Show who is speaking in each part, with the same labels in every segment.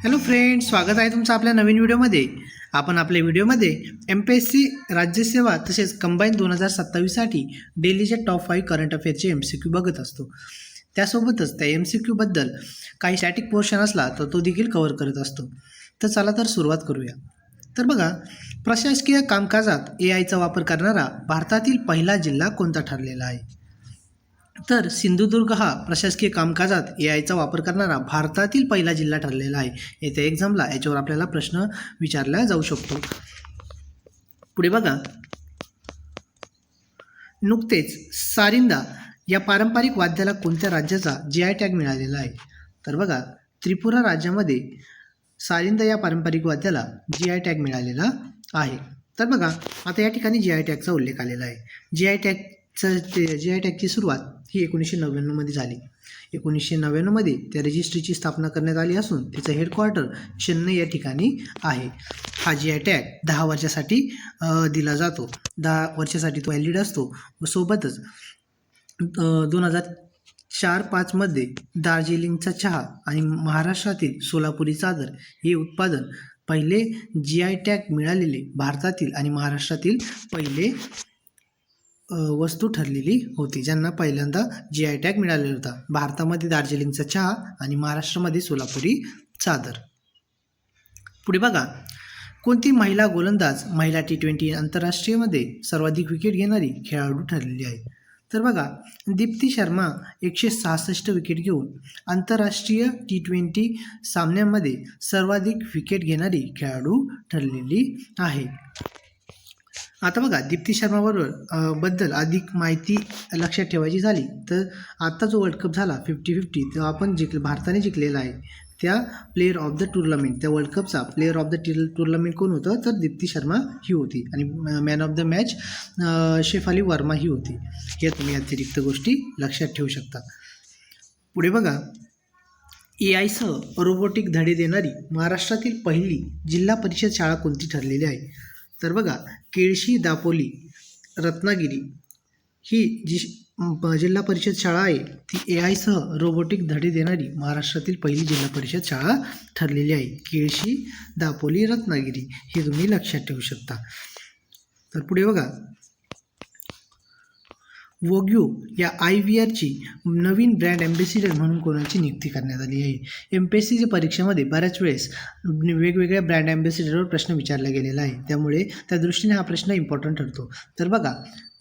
Speaker 1: Hello friends, स्वागत आहे तुमचं आपल्या नवीन व्हिडिओमध्ये. आपण आपल्या व्हिडिओमध्ये MPSC राज्यसेवा तसेच कंबाईन 2027साठी डेलीचे टॉप 5 करंट अफेअरचे MCQ बघत असतो. त्यासोबतच त्या MCQबद्दल काही स्टॅटिक पोर्शन असला तर तो देखील कव्हर करत असतो. तर चला तर सुरुवात करूया. तर बघा, प्रशासकीय कामकाजात AIचा वापर करणारा भारतातील पहिला जिल्हा कोणता ठरलेला आहे? तर सिंधुदुर्ग हा प्रशासकीय कामकाजात AIचा वापर करणारा भारतातील पहिला जिल्हा ठरलेला आहे. येत्या एक्झामला याच्यावर आपल्याला प्रश्न विचारला जाऊ शकतो. पुढे बघा, नुकतेच सारिंदा या पारंपरिक वाद्याला कोणत्या राज्याचा GI टॅग मिळालेला आहे? तर बघा, त्रिपुरा राज्यामध्ये सारिंदा या पारंपरिक वाद्याला GI टॅग मिळालेला आहे. तर बघा, आता या ठिकाणी GI टॅगचा उल्लेख आलेला आहे. GI टॅगची सुरुवात ही 1999मध्ये झाली. 1999मध्ये त्या रजिस्ट्रीची स्थापना करण्यात आली असून तिचं हेडक्वार्टर चेन्नई या ठिकाणी आहे. हा GI टॅग 10 वर्षासाठी दिला जातो. 10 वर्षासाठी तो व्हॅलिड असतो. व सोबतच 2004-05मध्ये दार्जिलिंगचा चहा आणि महाराष्ट्रातील सोलापुरी चादर हे उत्पादन पहिले GI टॅग मिळालेले भारतातील आणि महाराष्ट्रातील पहिले वस्तू ठरलेली होती, ज्यांना पहिल्यांदा GI टॅग मिळालेला होता. भारतामध्ये दार्जिलिंगचा चहा आणि महाराष्ट्रामध्ये सोलापुरी चादर. पुढे बघा, कोणती महिला गोलंदाज महिला T20 आंतरराष्ट्रीयमध्ये सर्वाधिक विकेट घेणारी खेळाडू ठरलेली आहे? तर बघा, दीप्ती शर्मा 166 विकेट घेऊन आंतरराष्ट्रीय T20 सामन्यांमध्ये सर्वाधिक विकेट घेणारी खेळाडू ठरलेली आहे. आता बघा, दीप्ती शर्माबरोबर बद्दल अधिक माहिती लक्षात ठेवायची झाली तर आत्ता जो वर्ल्ड कप झाला 50-50 तेव्हा आपण भारताने जिंकलेला आहे. त्या प्लेअर ऑफ द टुर्नामेंट, त्या वर्ल्ड कपचा प्लेअर ऑफ द टुर्नामेंट कोण होतं? तर दीप्ती शर्मा ही होती आणि man of the match Shafali Verma ही होती. हे तुम्ही अतिरिक्त गोष्टी लक्षात ठेवू शकता. पुढे बघा, AIसह रोबोटिक धडे देणारी महाराष्ट्रातील पहिली जिल्हा परिषद शाळा कोणती ठरलेली आहे? तर बघा, केळशी दापोली रत्नागिरी ही जी जिल्हा परिषद शाळा आहे ती AIसह रोबोटिक धडे देणारी महाराष्ट्रातील पहिली जिल्हा परिषद शाळा ठरलेली आहे. केळशी दापोली रत्नागिरी हे तुम्ही लक्षात ठेवू शकता. तर पुढे बघा, वोग्यू या IVRची नवीन ब्रँड ॲम्बेसिडर म्हणून कोणाची नियुक्ती करण्यात आली आहे? MPSCच्या परीक्षेमध्ये बऱ्याच वेळेस वेगवेगळ्या ब्रँड ॲम्बेसिडरवर प्रश्न विचारला गेलेला आहे, त्यामुळे त्या दृष्टीने हा प्रश्न इम्पॉर्टंट ठरतो. तर बघा,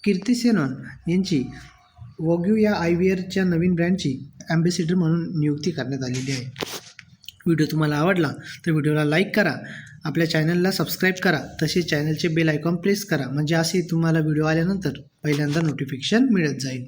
Speaker 1: कीर्ती सेनॉन यांची वोग्यू या IVRच्या नवीन ब्रँडची ॲम्बेसिडर म्हणून नियुक्ती करण्यात आलेली आहे. व्हिडिओ तुम्हाला आवडला तर व्हिडिओला लाईक करा, आपल्या चॅनलला सबस्क्राईब करा, तसेच चॅनलचे बेल आयकॉन प्रेस करा, म्हणजे असे तुम्हाला व्हिडिओ आल्यानंतर पहिल्यांदा नोटिफिकेशन मिळत जाईल.